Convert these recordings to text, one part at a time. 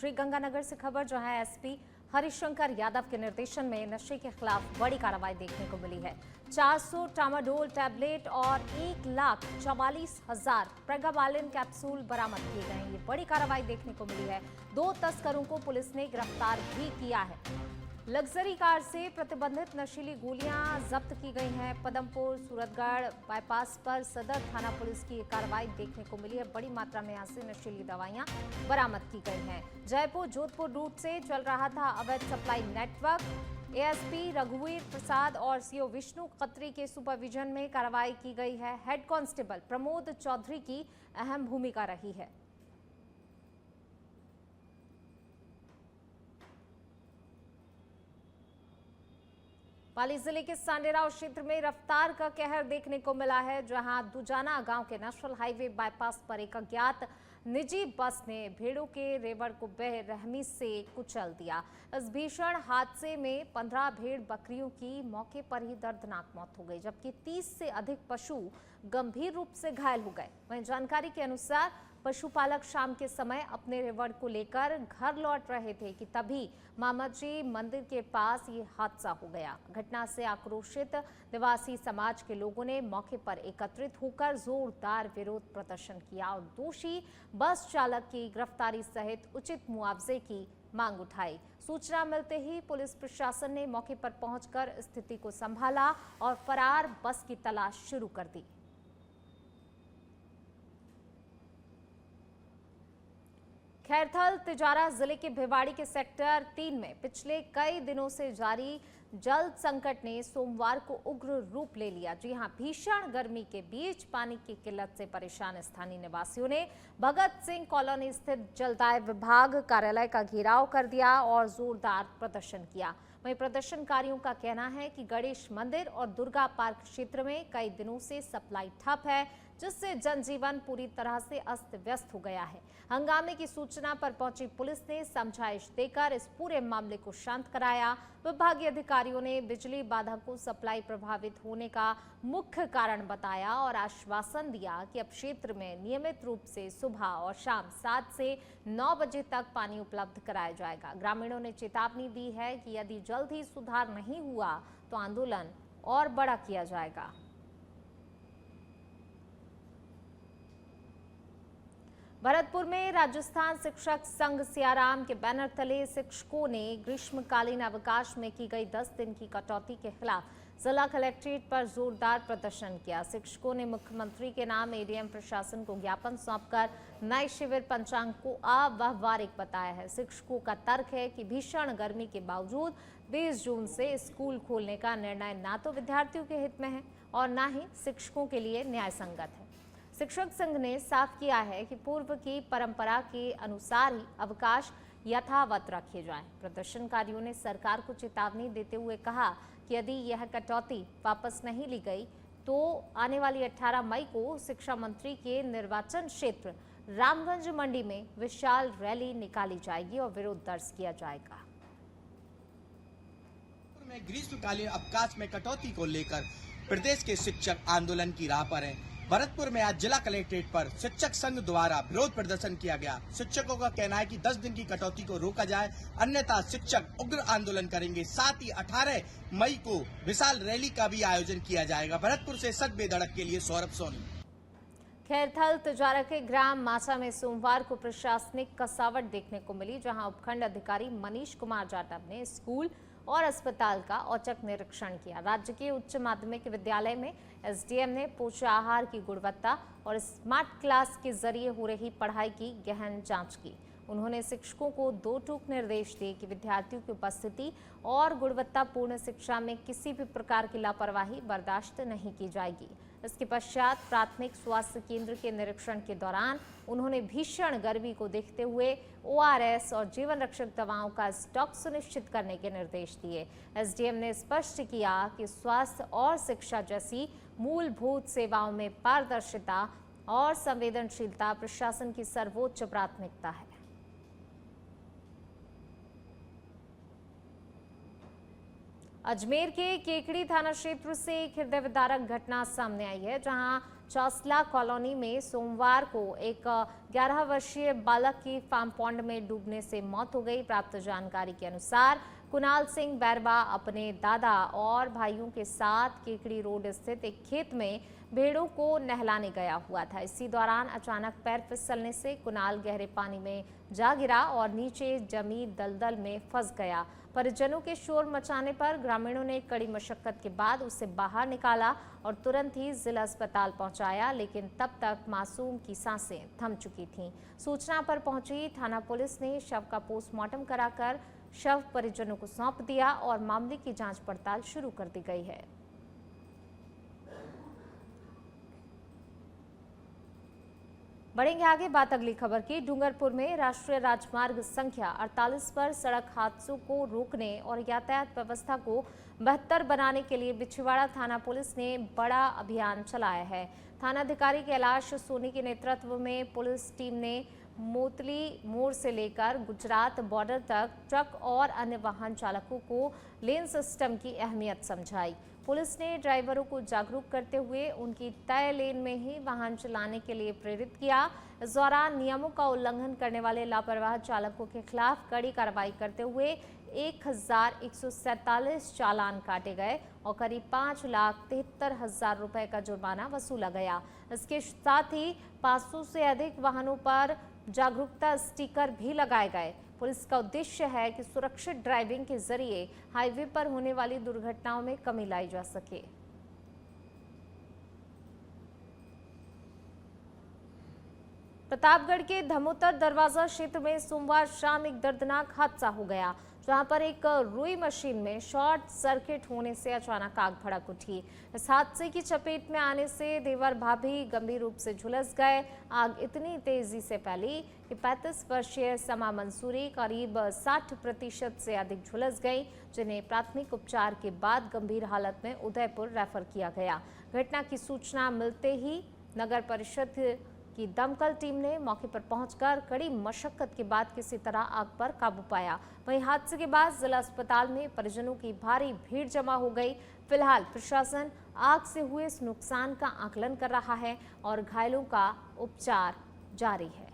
श्रीगंगानगर से खबर जहां एसपी हरिशंकर यादव के निर्देशन में नशे के खिलाफ बड़ी कार्रवाई देखने को मिली है। 400 ट्रामाडोल टैबलेट और 1,44,000 प्रेगाबालिन कैप्सूल बरामद किए गए हैं। ये बड़ी कार्रवाई देखने को मिली है। 2 तस्करों को पुलिस ने गिरफ्तार भी किया है। लग्जरी कार से प्रतिबंधित नशीली गोलियां जब्त की गई हैं। पदमपुर सूरतगढ़ बाईपास पर सदर थाना पुलिस की कार्रवाई देखने को मिली है। बड़ी मात्रा में यहां से नशीली दवाइयां बरामद की गई हैं। जयपुर जोधपुर रूट से चल रहा था अवैध सप्लाई नेटवर्क। एएसपी रघुवीर प्रसाद और सीओ विष्णु खत्री के सुपरविजन में कार्रवाई की गई है। हेड कांस्टेबल प्रमोद चौधरी की अहम भूमिका रही है। पाली जिले के सांडेराव क्षेत्र में रफ्तार का कहर देखने को मिला है, जहां दुजाना गांव के नेशनल हाईवे बाईपास पर एक अज्ञात निजी बस ने भेड़ों के रेवड़ को बेरहमी से कुचल दिया। इस भीषण हादसे में 15 भेड़ बकरियों की मौके पर ही दर्दनाक मौत हो गई, जबकि 30 से अधिक पशु गंभीर रूप से घायल हो गए। वहीं जानकारी के अनुसार पशुपालक शाम के समय अपने रेवड़ को लेकर घर लौट रहे थे कि तभी मामाजी मंदिर के पास ये हादसा हो गया। घटना से आक्रोशित निवासी समाज के लोगों ने मौके पर एकत्रित होकर जोरदार विरोध प्रदर्शन किया और दोषी बस चालक की गिरफ्तारी सहित उचित मुआवजे की मांग उठाई। सूचना मिलते ही पुलिस प्रशासन ने मौके पर पहुंचकर स्थिति को संभाला और फरार बस की तलाश शुरू कर दी। खैरथल तिजारा जिले के भिवाड़ी के सेक्टर 3 में पिछले कई दिनों से जारी जल संकट ने सोमवार को उग्र रूप ले लिया। जी हां, भीषण गर्मी के बीच पानी की किल्लत से परेशान स्थानीय निवासियों ने भगत सिंह कॉलोनी स्थित जलदाय विभाग कार्यालय का घेराव कर दिया और जोरदार प्रदर्शन किया। वहीं प्रदर्शनकारियों का कहना है कि गणेश मंदिर और दुर्गा पार्क क्षेत्र में कई दिनों से सप्लाई ठप है, जिससे जनजीवन पूरी तरह से अस्त व्यस्त हो गया है। हंगामे की सूचना पर पहुंची पुलिस ने समझाइश देकर इस पूरे मामले को शांत कराया। विभागीय अधिकारियों ने बिजली बाधा को सप्लाई प्रभावित होने का मुख्य कारण बताया और आश्वासन दिया कि अब क्षेत्र में नियमित रूप से सुबह और शाम 7 से 9 बजे तक पानी उपलब्ध कराया जाएगा। ग्रामीणों ने चेतावनी दी है कि यदि जल्द ही सुधार नहीं हुआ तो आंदोलन और बड़ा किया जाएगा। भरतपुर में राजस्थान शिक्षक संघ सियाराम के बैनर तले शिक्षकों ने ग्रीष्मकालीन अवकाश में की गई 10 दिन की कटौती के खिलाफ जिला कलेक्ट्रेट पर जोरदार प्रदर्शन किया। शिक्षकों ने मुख्यमंत्री के नाम एडीएम प्रशासन को ज्ञापन सौंपकर नए शिविर पंचांग को अव्यावहारिक बताया है। शिक्षकों का तर्क है कि भीषण गर्मी के बावजूद 20 जून से स्कूल खोलने का निर्णय ना तो विद्यार्थियों के हित में है और न ही शिक्षकों के लिए न्याय संगत है। शिक्षक संघ ने साफ किया है कि पूर्व की परंपरा के अनुसार ही अवकाश यथावत रखे जाएं। प्रदर्शनकारियों ने सरकार को चेतावनी देते हुए कहा कि यदि यह कटौती वापस नहीं ली गई तो आने वाली 18 मई को शिक्षा मंत्री के निर्वाचन क्षेत्र रामगंज मंडी में विशाल रैली निकाली जाएगी और विरोध दर्ज किया जाएगा। ग्रीष्मकालीन अवकाश में कटौती को लेकर प्रदेश के शिक्षक आंदोलन की राह पर हैं। भरतपुर में आज जिला कलेक्ट्रेट पर शिक्षक संघ द्वारा विरोध प्रदर्शन किया गया। शिक्षकों का कहना है कि 10 दिन की कटौती को रोका जाए, अन्यथा शिक्षक उग्र आंदोलन करेंगे। साथ ही 18 मई को विशाल रैली का भी आयोजन किया जाएगा। भरतपुर से सच बेधड़क के लिए सौरभ सोनी। खैरथल तिजारा के ग्राम माचा में सोमवार को प्रशासनिक कसावट देखने को मिली, जहां उपखंड अधिकारी मनीष कुमार जाटव ने स्कूल और अस्पताल का औचक निरीक्षण किया। राज्य के उच्च माध्यमिक विद्यालय में एसडीएम ने पोषाहार की गुणवत्ता और स्मार्ट क्लास के जरिए हो रही पढ़ाई की गहन जांच की। उन्होंने शिक्षकों को 2 टूक निर्देश दिए कि विद्यार्थियों की उपस्थिति और गुणवत्तापूर्ण शिक्षा में किसी भी प्रकार की लापरवाही बर्दाश्त नहीं की जाएगी। इसके पश्चात प्राथमिक स्वास्थ्य केंद्र के निरीक्षण के दौरान उन्होंने भीषण गर्मी को देखते हुए ओआरएस और जीवन रक्षक दवाओं का स्टॉक सुनिश्चित करने के निर्देश दिए। एसडीएम ने स्पष्ट किया कि स्वास्थ्य और शिक्षा जैसी मूलभूत सेवाओं में पारदर्शिता और संवेदनशीलता प्रशासन की सर्वोच्च प्राथमिकता है। अजमेर के केकड़ी थाना क्षेत्र से एक हृदय विदारक घटना सामने आई है, जहां चौसला कॉलोनी में सोमवार को एक 11 वर्षीय बालक की फार्म पॉन्ड में डूबने से मौत हो गई। प्राप्त जानकारी के अनुसार कुणाल सिंह बैरबा अपने दादा और भाइयों के साथ केकड़ी रोड स्थित एक खेत में भेड़ों को नहलाने गया हुआ था। इसी दौरान अचानक पैर फिसलने से कुणाल गहरे पानी में जा गिरा और नीचे जमी दलदल में फंस गया। परिजनों के शोर मचाने पर ग्रामीणों ने कड़ी मशक्कत के बाद उसे बाहर निकाला और तुरंत ही जिला अस्पताल पहुंचाया, लेकिन तब तक मासूम की सांसें थम चुकी थीं। सूचना पर पहुंची थाना पुलिस ने शव का पोस्टमार्टम कराकर शव परिजनों को सौंप दिया और मामले की जांच पड़ताल शुरू कर दी गई है। बढ़ेंगे आगे, बात अगली खबर की। डूंगरपुर में राष्ट्रीय राजमार्ग संख्या 48 पर सड़क हादसों को रोकने और यातायात व्यवस्था को बेहतर बनाने के लिए बिछवाड़ा थाना पुलिस ने बड़ा अभियान चलाया है। थानाधिकारी कैलाश सोनी के नेतृत्व में पुलिस टीम ने मोतली मोड़ से लेकर गुजरात बॉर्डर तक ट्रक और अन्य वाहन चालकों को लेन सिस्टम की अहमियत समझाई। पुलिस ने ड्राइवरों को जागरूक करते हुए उनकी तय लेन में ही वाहन चलाने के लिए प्रेरित किया। इस दौरान नियमों का उल्लंघन करने वाले लापरवाह चालकों के खिलाफ कड़ी कार्रवाई करते हुए 1147 चालान काटे गए और करीब 5,73,000 रुपए का जुर्माना वसूला गया। इसके साथ ही 500 से अधिक वाहनों पर जागरूकता स्टिकर भी लगाए गए। पुलिस का उद्देश्य है कि सुरक्षित ड्राइविंग के जरिए हाईवे पर होने वाली दुर्घटनाओं में कमी लाई जा सके। प्रतापगढ़ के धमोतर दरवाजा क्षेत्र में सोमवार शाम एक दर्दनाक हादसा हो गया, जहां पर एक रुई मशीन में शॉर्ट सर्किट होने से अचानक आग भड़क उठी। इस हादसे की चपेट में आने से देवर भाभी गंभीर रूप से झुलस गए। आग इतनी तेजी से फैली कि 35 वर्षीय समा मंसूरी करीब 60% से अधिक झुलस गई, जिन्हें प्राथमिक उपचार के बाद गंभीर हालत में उदयपुर रेफर किया गया। घटना की सूचना मिलते ही नगर परिषद की दमकल टीम ने मौके पर पहुंचकर कड़ी मशक्कत के बाद किसी तरह आग पर काबू पाया। वहीं हादसे के बाद जिला अस्पताल में परिजनों की भारी भीड़ जमा हो गई। फिलहाल प्रशासन आग से हुए इस नुकसान का आकलन कर रहा है और घायलों का उपचार जारी है।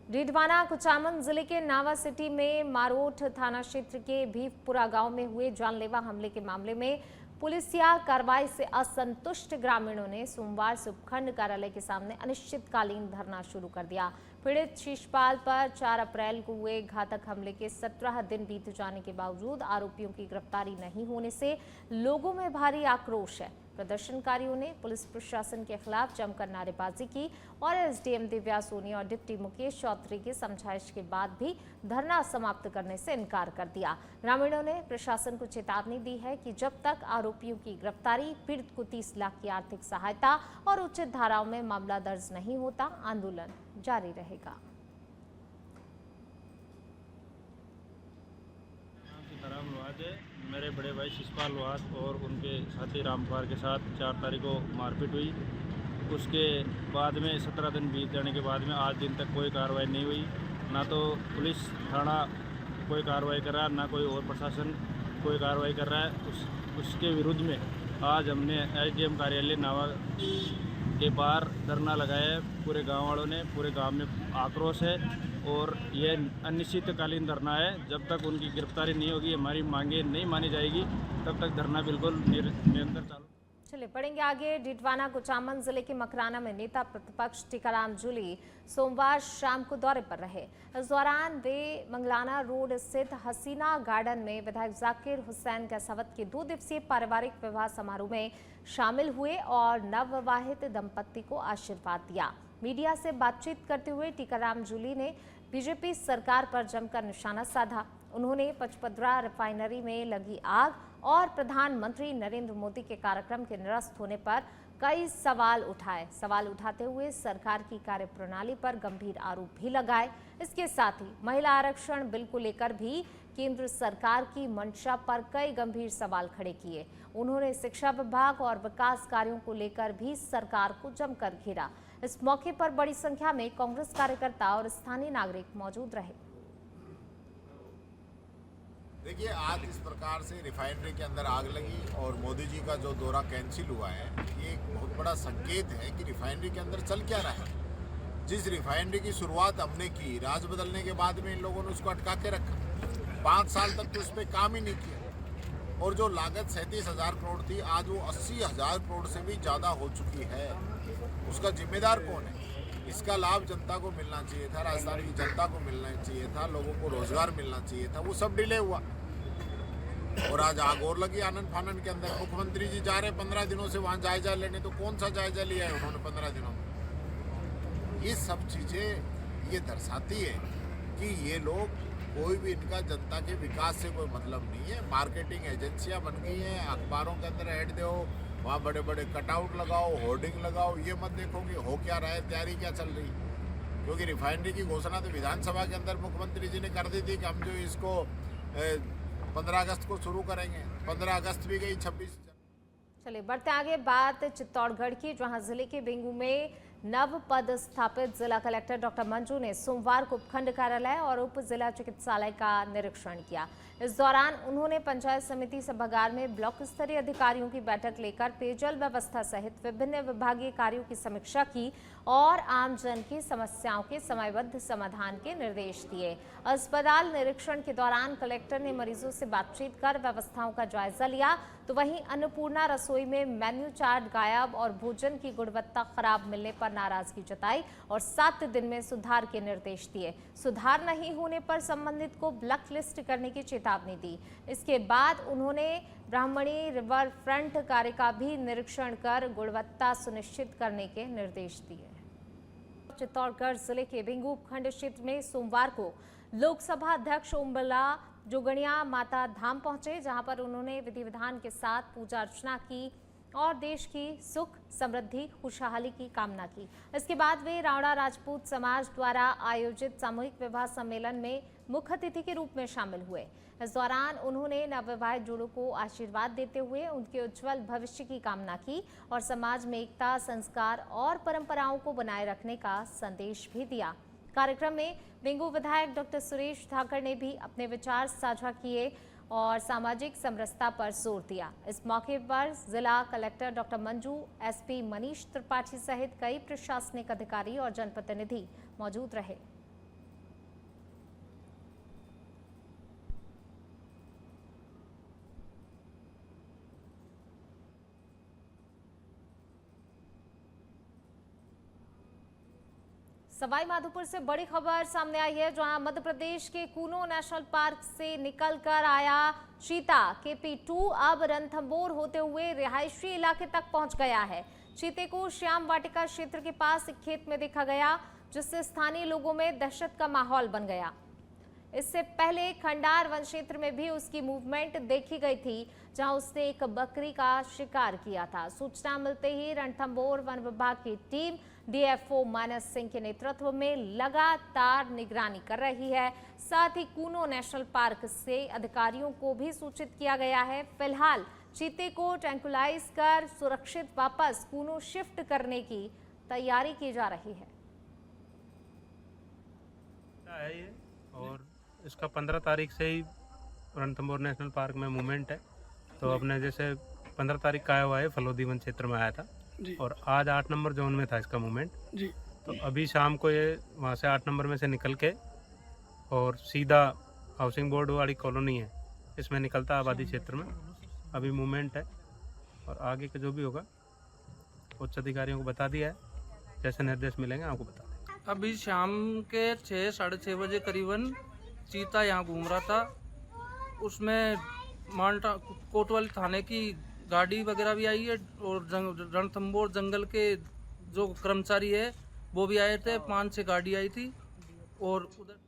डीडवाना कुचामन जिले के नावा सिटी में मारोठ थाना क्षेत्र के भीवपुरा गांव में हुए जानलेवा हमले के मामले में पुलिसिया कार्रवाई से असंतुष्ट ग्रामीणों ने सोमवार से उपखंड कार्यालय के सामने अनिश्चितकालीन धरना शुरू कर दिया। पीड़ित शिशपाल पर 4 अप्रैल को हुए घातक हमले के 17 दिन बीत जाने के बावजूद आरोपियों की गिरफ्तारी नहीं होने से लोगों में भारी आक्रोश है। प्रदर्शनकारियों ने पुलिस प्रशासन के खिलाफ जमकर नारेबाजी की और एसडीएम दिव्या सोनी और डिप्टी मुकेश चौधरी की समझाइश के बाद भी धरना समाप्त करने से इनकार कर दिया। ग्रामीणों ने प्रशासन को चेतावनी दी है कि जब तक आरोपियों की गिरफ्तारी, पीड़ित को 30 लाख की आर्थिक सहायता और उचित धाराओं में मामला दर्ज नहीं होता, आंदोलन जारी रहेगा। मेरे बड़े भाई शिशपाल लोहार और उनके साथी रामकुमार के साथ 4 तारीख को मारपीट हुई। उसके बाद में 17 दिन बीत जाने के बाद में आज दिन तक कोई कार्रवाई नहीं हुई। ना तो पुलिस थाना कोई कार्रवाई कर रहा है, ना कोई और प्रशासन कोई कार्रवाई कर रहा है। उसके विरुद्ध में आज हमने एसडीएम कार्यालय नावा के बाहर धरना लगाया है। पूरे गांव वालों ने, पूरे गांव में आक्रोश है और यह अनिश्चितकालीन धरना है। जब तक उनकी गिरफ्तारी नहीं होगी, हमारी मांगे नहीं मानी जाएगी, तब तक धरना बिल्कुल निरंतर चालू। चलिए बढ़ेंगे आगे। डीडवाना कुचामन जिले के मकराना में नेता प्रतिपक्ष टीकाराम जूली सोमवार शाम को दौरे पर रहे। इस दौरान वे मंगलाना रोड स्थित हसीना गार्डन में विधायक जाकिर हुसैन कैसावत के 2 दिवसीय पारिवारिक विवाह समारोह में शामिल हुए और नवविवाहित दंपत्ति को आशीर्वाद दिया। मीडिया से बातचीत करते हुए टीकाराम जूली ने बीजेपी सरकार पर जमकर निशाना साधा। उन्होंने पचपदरा रिफाइनरी में लगी आग और प्रधानमंत्री नरेंद्र मोदी के कार्यक्रम के निरस्त होने पर कई सवाल उठाए। सवाल उठाते हुए सरकार की कार्यप्रणाली पर गंभीर आरोप भी लगाए। इसके साथ ही महिला आरक्षण बिल को लेकर भी केंद्र सरकार की मंशा पर कई गंभीर सवाल खड़े किए। उन्होंने शिक्षा विभाग और विकास कार्यों को लेकर भी सरकार को जमकर घेरा। इस मौके पर बड़ी संख्या में कांग्रेस कार्यकर्ता और स्थानीय नागरिक मौजूद रहे। देखिए, आज इस प्रकार से रिफाइनरी के अंदर आग लगी और मोदी जी का जो दौरा कैंसिल हुआ है, ये एक बहुत बड़ा संकेत है कि रिफाइनरी के अंदर चल क्या रहा है। जिस रिफाइनरी की शुरुआत हमने की, राज बदलने के बाद में इन लोगों ने उसको अटका के रखा। 5 साल तक तो उस पर काम ही नहीं किया और जो लागत 37,000 करोड़ थी, आज वो 80,000 करोड़ से भी ज़्यादा हो चुकी है। उसका जिम्मेदार कौन है? इसका लाभ जनता को मिलना चाहिए था, राजस्थान की जनता को मिलना चाहिए था, लोगों को रोजगार मिलना चाहिए था, वो सब डिले हुआ। और आज आग और लगी आनंद फानन के अंदर। मुख्यमंत्री जी जा रहे 15 दिनों से वहाँ जायजा लेने, तो कौन सा जायजा लिया है उन्होंने 15 दिनों में? ये सब चीज़ें ये दर्शाती है कि ये लोग, कोई भी इनका जनता के विकास से कोई मतलब नहीं है। मार्केटिंग एजेंसियाँ बन गई हैं, अखबारों के अंदर ऐड दो, वहाँ बड़े बड़े कटआउट लगाओ, होर्डिंग लगाओ, ये मत देखो कि हो क्या रहा है, तैयारी क्या चल रही है। क्योंकि रिफाइनरी की घोषणा तो विधानसभा के अंदर मुख्यमंत्री जी ने कर दी थी कि हम जो इसको 15 अगस्त को शुरू करेंगे। 15 अगस्त भी गई, 26। चलिए बढ़ते आगे। बात चित्तौड़गढ़ की, जहां जिले के बेंगू में नव पद स्थापित जिला कलेक्टर डॉक्टर मंजू ने सोमवार को उपखंड कार्यालय और उप जिला चिकित्सालय का निरीक्षण किया। इस दौरान उन्होंने पंचायत समिति सभागार में ब्लॉक स्तरीय अधिकारियों की बैठक लेकर पेयजल व्यवस्था सहित विभिन्न विभागीय कार्यों की समीक्षा की और आमजन की समस्याओं के समयबद्ध समाधान के निर्देश दिए। अस्पताल निरीक्षण के दौरान कलेक्टर ने मरीजों से बातचीत कर व्यवस्थाओं का जायजा लिया, तो वहीं अन्नपूर्णा रसोई में मेन्यू चार्ट गायब और भोजन की गुणवत्ता खराब मिलने पर नाराजगी जताई और 7 दिन में सुधार के निर्देश दिए। सुधार नहीं होने पर संबंधित को ब्लैक लिस्ट करने की चेतावनी दी। इसके बाद उन्होंने ब्राह्मणी रिवर फ्रंट कार्य का भी निरीक्षण कर गुणवत्ता सुनिश्चित करने के निर्देश दिए। चित्तौड़गढ़ जिले के बेंगू उपखंड क्षेत्र में सोमवार को लोकसभा अध्यक्ष ओम बिरला जोगणिया माता धाम पहुंचे, जहां पर उन्होंने विधि विधान के साथ पूजा अर्चना की और देश की सुख समृद्धि खुशहाली की कामना की। इसके बाद वे रावड़ा राजपूत समाज द्वारा आयोजित सामूहिक विवाह सम्मेलन में मुख्य अतिथि के रूप में शामिल हुए। इस दौरान उन्होंने नवविवाहित जोड़ों को आशीर्वाद देते हुए उनके उज्जवल भविष्य की कामना की और समाज में एकता, संस्कार और परंपराओं को बनाए रखने का संदेश भी दिया। कार्यक्रम में बेंगू विधायक डॉक्टर सुरेश धाकड़ ने भी अपने विचार साझा किए और सामाजिक समरसता पर जोर दिया। इस मौके पर जिला collector doctor Manju, SP Manish Tripathi सहित कई प्रशासनिक अधिकारी और जनप्रतिनिधि मौजूद रहे। सवाई माधोपुर से बड़ी खबर सामने आई है, जहां मध्य प्रदेश के कूनो नेशनल पार्क से निकलकर आया चीता KP2 अब रणथंभौर होते हुए रिहायशी इलाके तक पहुंच गया है। चीते को श्याम वाटिका क्षेत्र के पास एक खेत में देखा गया, जिससे स्थानीय लोगों में दहशत का माहौल बन गया। इससे पहले खंडार वन क्षेत्र में भी उसकी मूवमेंट देखी गई थी, जहां उसने एक बकरी का शिकार किया था। सूचना मिलते ही रणथंभौर वन विभाग की टीम DFO मानस सिंह के नेतृत्व में लगातार निगरानी कर रही है। साथ ही कूनो नेशनल पार्क से अधिकारियों को भी सूचित किया गया है। फिलहाल चीते को ट्रैंकुलाइज कर सुरक्षित वापस कूनो शिफ्ट करने की तैयारी की जा रही है। और इसका 15 तारीख से ही रणथंभौर नेशनल पार्क में मूवमेंट है। तो अपने जैसे 15 तारीख का आया हुआ है, फलोदी वन क्षेत्र में आया था और आज 8 नंबर जोन में था इसका मूवमेंट जी। तो अभी शाम को ये वहाँ से 8 नंबर में से निकल के और सीधा हाउसिंग बोर्ड वाली कॉलोनी है, इसमें निकलता आबादी क्षेत्र में अभी मूवमेंट है। और आगे का जो भी होगा उच्च अधिकारियों को बता दिया है, जैसे निर्देश मिलेंगे आपको बता देंगे। अभी शाम के 6 साढ़े 6 बजे करीबन चीता यहाँ घूम रहा था, उसमें माल्टा कोतवाली थाने की गाड़ी वगैरह भी आई है और रणथंभौर जंगल के जो कर्मचारी है वो भी आए थे। 5-6 गाड़ी आई थी। और उधर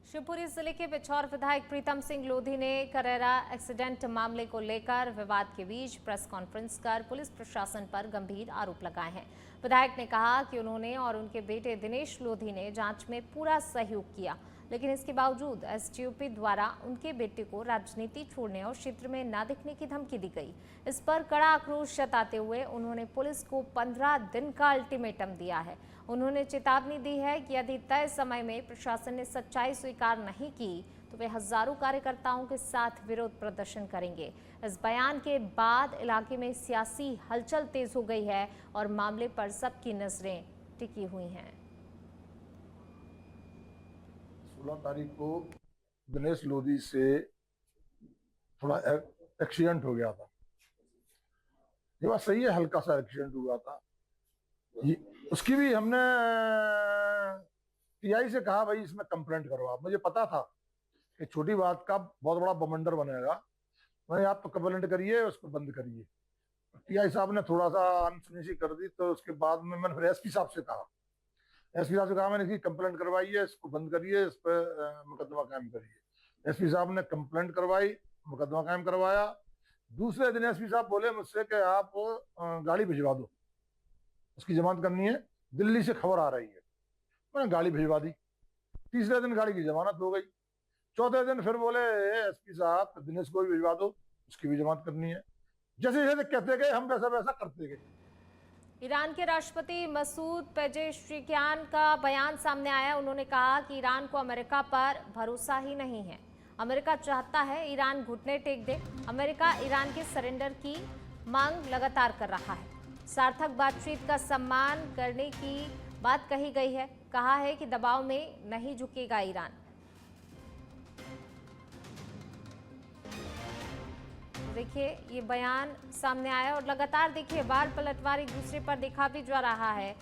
शिवपुरी जिले के बिछौर विधायक प्रीतम सिंह लोधी ने करेरा एक्सीडेंट मामले को लेकर विवाद के बीच प्रेस कॉन्फ्रेंस कर पुलिस प्रशासन पर गंभीर आरोप लगाए हैं। विधायक ने कहा कि उन्होंने और उनके बेटे दिनेश लोधी ने जांच में पूरा सहयोग किया, लेकिन इसके बावजूद STOP द्वारा उनके बेटे को राजनीति छोड़ने और क्षेत्र में न दिखने की धमकी दी गई। इस पर कड़ा आक्रोश जताते हुए उन्होंने पुलिस को 15 दिन का अल्टीमेटम दिया है। उन्होंने चेतावनी दी है कि यदि तय समय में प्रशासन ने सच्चाई स्वीकार नहीं की तो वे हजारों कार्यकर्ताओं के साथ विरोध प्रदर्शन करेंगे। इस बयान के बाद इलाके में सियासी हलचल तेज हो गई है और मामले पर सबकी नजरें टिकी हुई हैं। 16 तारीख को दिनेश लोधी से थोड़ा एक्सीडेंट हो गया था। ये बात सही है, हल्का सा एक्सीडेंट हुआ था। उसकी भी हमने टीआई से कहा भाई इसमें कंप्लेंट करो आप। मुझे पता था कि छोटी बात का बहुत बड़ा बमंडर बनेगा। मैंने आप तो कंप्लेंट करिए, उसको बंद करिए। टीआई साहब ने थोड़ा सा अनसुनी कर दी, तो उसके बाद में मैंने फिर एसपी साहब से कहा। एसपी साहब से कहा मैंने इसकी कंप्लेंट करवाई है, इसको बंद करिए, इस पर मुकदमा कायम करिए। एसपी साहब ने कंप्लेंट करवाई, मुकदमा कायम करवाया। दूसरे दिन एसपी साहब बोले मुझसे कि आप गाड़ी भिजवा दो, उसकी जमानत करनी है, दिल्ली से खबर आ रही है। मैंने गाड़ी भिजवा दी। तीसरे दिन गाड़ी की जमानत हो गई। चौथे दिन फिर बोले एसपी साहब दिनेश को भी भिजवा दो, उसकी भी जमानत करनी है। जैसे जैसे कहते गए हम वैसा वैसा करते गए। ईरान के राष्ट्रपति मसूद पेजेश्कियान का बयान सामने आया। उन्होंने कहा कि ईरान को अमेरिका पर भरोसा ही नहीं है। अमेरिका चाहता है ईरान घुटने टेक दे। अमेरिका ईरान के सरेंडर की मांग लगातार कर रहा है। सार्थक बातचीत का सम्मान करने की बात कही गई है। कहा है कि दबाव में नहीं झुकेगा ईरान। देखिए ये बयान सामने आया और लगातार देखिए बार पलटवार एक दूसरे पर देखा भी जा रहा है।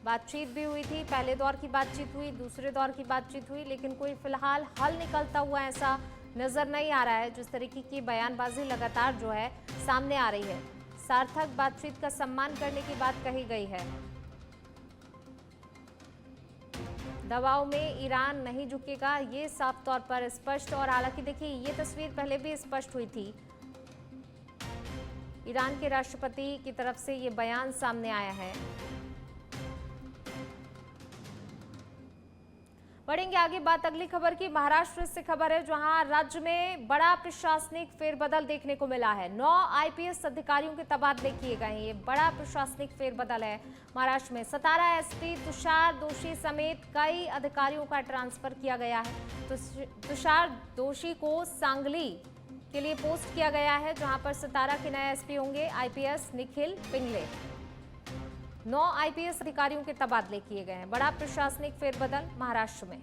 बातचीत भी हुई थी, पहले दौर की बातचीत हुई, दूसरे दौर की बातचीत हुई, लेकिन कोई फिलहाल हल निकलता हुआ ऐसा नजर नहीं आ रहा है। जिस तरीके की बयानबाजी लगातार जो है सामने आ रही है। सार्थक बातचीत का सम्मान करने की बात कही गई है। दबाव में ईरान नहीं झुकेगा, ये साफ तौर पर स्पष्ट। और हालांकि देखिए ये तस्वीर पहले भी स्पष्ट हुई थी। ईरान के राष्ट्रपति की तरफ से ये बयान सामने आया है। बढ़ेंगे आगे बात अगली खबर की। महाराष्ट्र से खबर है जहां राज्य में बड़ा प्रशासनिक फेरबदल देखने को मिला है। 9 आईपीएस अधिकारियों के तबादले किए गए हैं। ये बड़ा प्रशासनिक फेरबदल है महाराष्ट्र में। सतारा एसपी तुषार दोषी समेत कई अधिकारियों का ट्रांसफर किया गया है। तुषार दोषी को सांगली के लिए पोस्ट किया गया है, जहां पर सतारा के नए एसपी होंगे आईपीएस निखिल पिंगले। 9 आईपीएस अधिकारियों के तबादले किए गए हैं। बड़ा प्रशासनिक फेरबदल महाराष्ट्र में।